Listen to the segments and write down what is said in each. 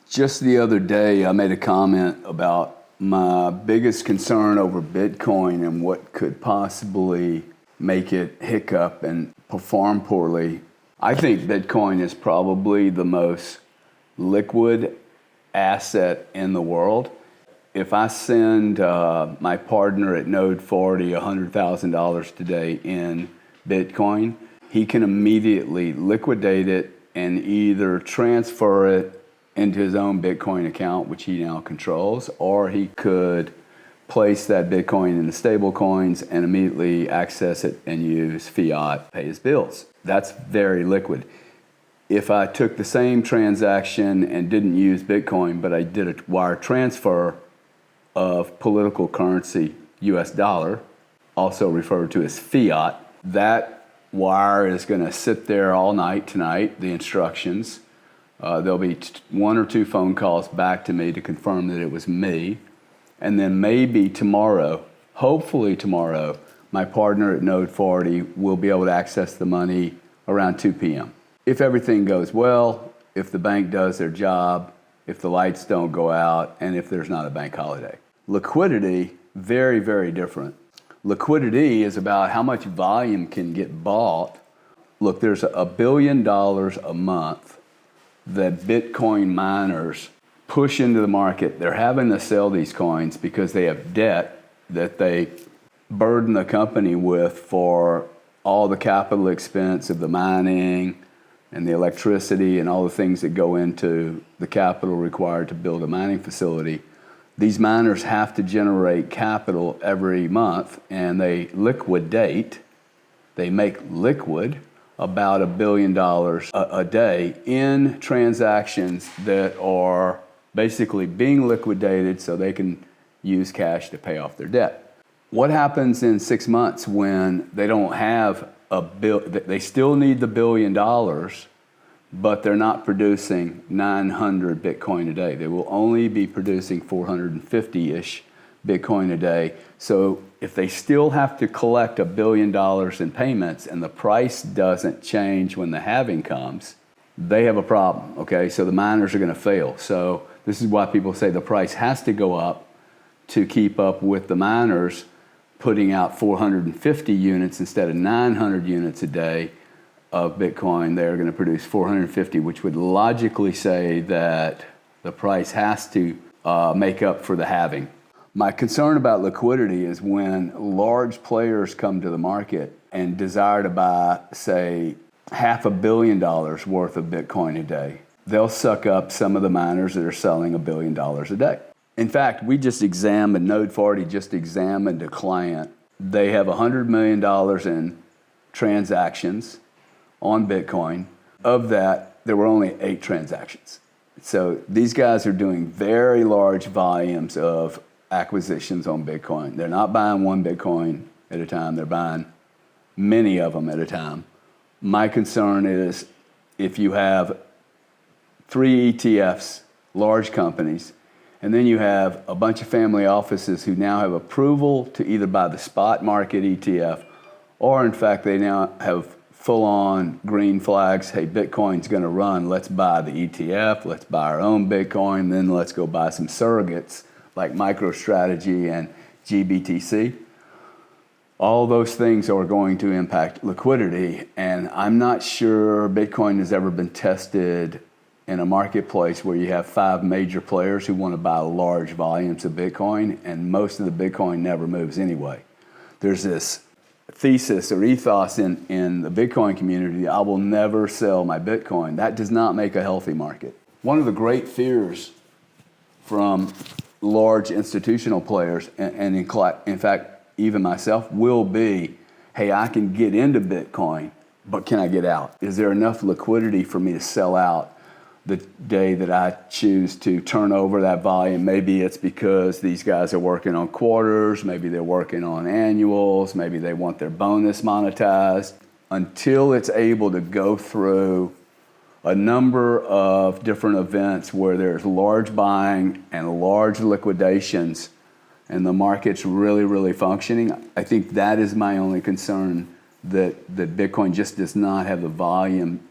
Just the other day, I made a comment about my biggest concern over Bitcoin and what could possibly make it hiccup and perform poorly. I think Bitcoin is probably the most liquid asset in the world. If I send my partner at Node 40 $100,000 today in Bitcoin, he can immediately liquidate it and either transfer it into his own Bitcoin account, which he now controls, or he could place that Bitcoin in the stable coins and immediately access it and use fiat, pay his bills. That's very liquid. If I took the same transaction and didn't use Bitcoin, but I did a wire transfer of political currency, US dollar, also referred to as fiat, that wire is going to sit there all night tonight, the instructions. There'll be one or two phone calls back to me to confirm that it was me. And then maybe tomorrow, hopefully tomorrow, my partner at Node 40 will be able to access the money around 2 p.m. If everything goes well, if the bank does their job, if the lights don't go out, and if there's not a bank holiday. Liquidity, very, very different. Liquidity is about how much volume can get bought. Look, there's $1 billion a month that Bitcoin miners push into the market. They're having to sell these coins because they have debt that they burden the company with for all the capital expense of the mining and the electricity and all the things that go into the capital required to build a mining facility. These miners have to generate capital every month, and they liquidate, they make liquid about $1 billion a day in transactions that are basically being liquidated so they can use cash to pay off their debt. What happens in 6 months when they don't have they still need the $1 billion, but they're not producing 900 Bitcoin a day. They will only be producing 450-ish Bitcoin a day. So if they still have to collect $1 billion in payments and the price doesn't change when the halving comes, they have a problem, okay? So the miners are gonna fail. So this is why people say the price has to go up to keep up with the miners putting out 450 units instead of 900 units a day of Bitcoin. They're going to produce 450, which would logically say that the price has to make up for the halving. My concern about liquidity is when large players come to the market and desire to buy, say, $500 million worth of Bitcoin a day, they'll suck up some of the miners that are selling $1 billion a day. In fact, Node 40 just examined a client. They have $100 million in transactions on Bitcoin. Of that, there were only 8 transactions. So these guys are doing very large volumes of acquisitions on Bitcoin. They're not buying one Bitcoin at a time. They're buying many of them at a time. My concern is if you have 3 ETFs, large companies, and then you have a bunch of family offices who now have approval to either buy the spot market ETF, or in fact, they now have full-on green flags. Hey, Bitcoin's gonna run, let's buy the ETF, let's buy our own Bitcoin, then let's go buy some surrogates like MicroStrategy and GBTC. All those things are going to impact liquidity, and I'm not sure Bitcoin has ever been tested in a marketplace where you have 5 major players who want to buy large volumes of Bitcoin, and most of the Bitcoin never moves anyway. There's this thesis or ethos in the Bitcoin community: I will never sell my Bitcoin. That does not make a healthy market. One of the great fears from large institutional players, and in fact, even myself, will be, hey, I can get into Bitcoin, but can I get out? Is there enough liquidity for me to sell out the day that I choose to turn over that volume? Maybe it's because these guys are working on quarters, maybe they're working on annuals, maybe they want their bonus monetized. Until it's able to go through a number of different events where there's large buying and large liquidations and the market's really, really functioning, I think that is my only concern, that Bitcoin just does not have the volume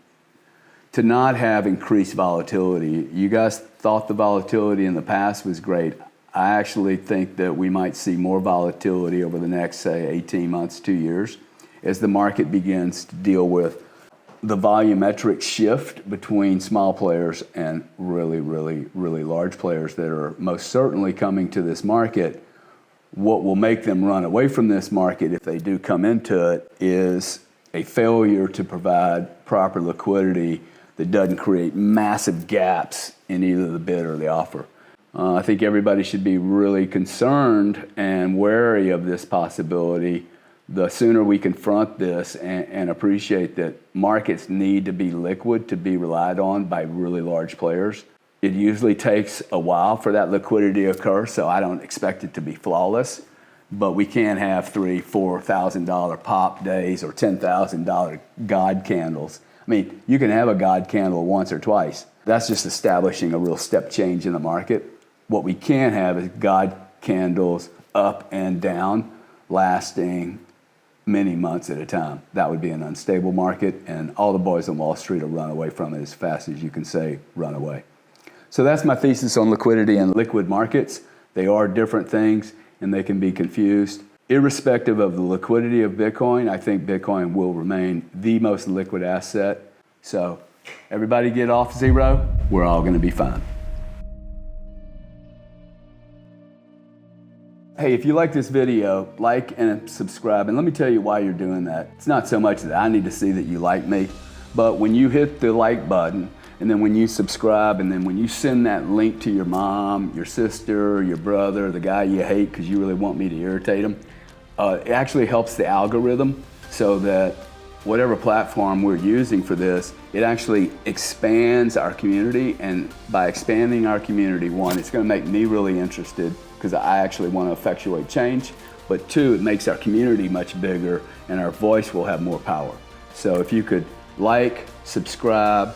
to not have increased volatility. You guys thought the volatility in the past was great. I actually think that we might see more volatility over the next, say, 18 months, 2 years, as the market begins to deal with the volumetric shift between small players and really, really, really large players that are most certainly coming to this market. What will make them run away from this market if they do come into it is a failure to provide proper liquidity that doesn't create massive gaps in either the bid or the offer. I think everybody should be really concerned and wary of this possibility. The sooner we confront this and appreciate that markets need to be liquid to be relied on by really large players. It usually takes a while for that liquidity to occur, so I don't expect it to be flawless. But we can't have $3,000, $4,000 pop days or $10,000 God candles. I mean, you can have a God candle once or twice. That's just establishing a real step change in the market. What we can have is God candles up and down, lasting many months at a time. That would be an unstable market, and all the boys on Wall Street will run away from it as fast as you can say run away. So that's my thesis on liquidity and liquid markets. They are different things, and they can be confused. Irrespective of the liquidity of Bitcoin, I think Bitcoin will remain the most liquid asset. So everybody get off zero. We're all going to be fine. Hey, if you like this video, like and subscribe, and let me tell you why you're doing that. It's not so much that I need to see that you like me, but when you hit the like button, and then when you subscribe, and then when you send that link to your mom, your sister, your brother, the guy you hate because you really want me to irritate him, it actually helps the algorithm so that whatever platform we're using for this, it actually expands our community, and by expanding our community, one, it's going to make me really interested because I actually want to effectuate change, but two, it makes our community much bigger and our voice will have more power. So if you could like, subscribe,